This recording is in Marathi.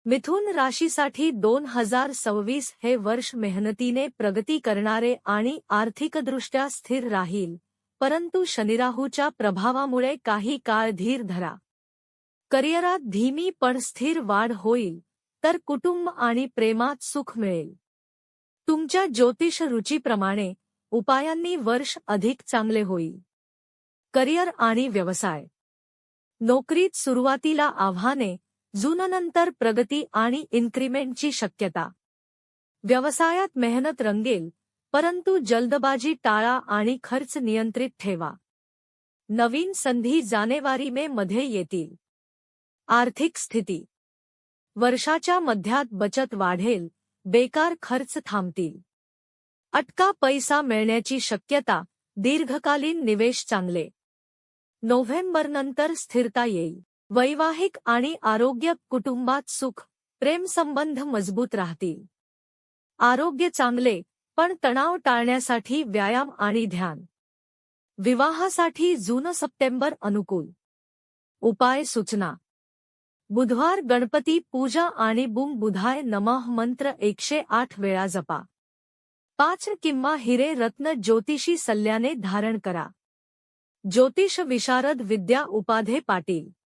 मिथुन राशीसाठी 2026 हे वर्ष मेहनतीने प्रगती करणारे आणि आर्थिकदृष्ट्या स्थिर राहील, परंतु शनिराहूच्या प्रभावामुळे काही काळ धीर धरा. करिअरात धीमी पण स्थिर वाढ होईल, तर कुटुंब आणि प्रेमात सुख मिळेल. तुमच्या ज्योतिष रुचीप्रमाणे उपायांनी वर्ष अधिक चांगले होईल. करिअर आणि व्यवसाय. नोकरीत सुरुवातीला आव्हाने, जुननंतर प्रगती आणि इन्क्रिमेंटची शक्यता. व्यवसायात मेहनत रंगेल, परंतु जल्दबाजी टाळा आणि खर्च नियंत्रित ठेवा. नवीन संधी जानेवारी-मे मध्ये येतील. आर्थिक स्थिती. वर्षाच्या मध्यात बचत वाढेल, बेकार खर्च थांबतील. अटका पैसा मिळण्याची शक्यता, दीर्घकालीन निवेश चांगले. नोव्हेंबरनंतर स्थिरता येईल. वैवाहिक आणि आरोग्य. कुटुंबात सुख, प्रेमसंबंध मजबूत राहतील. आरोग्य चांगले, पण तणाव टाळण्यासाठी व्यायाम आणि ध्यान. विवाहासाठी जून-सप्टेंबर अनुकूल. उपाय सूचना. बुधवार गणपती पूजा आणि बुंग बुधाय नमः मंत्र 108 वेळा जपा. 5 किंवा हिरे रत्न ज्योतिषी सल्ल्याने धारण करा. ज्योतिष विशारद विद्या उपाध्ये पाटील.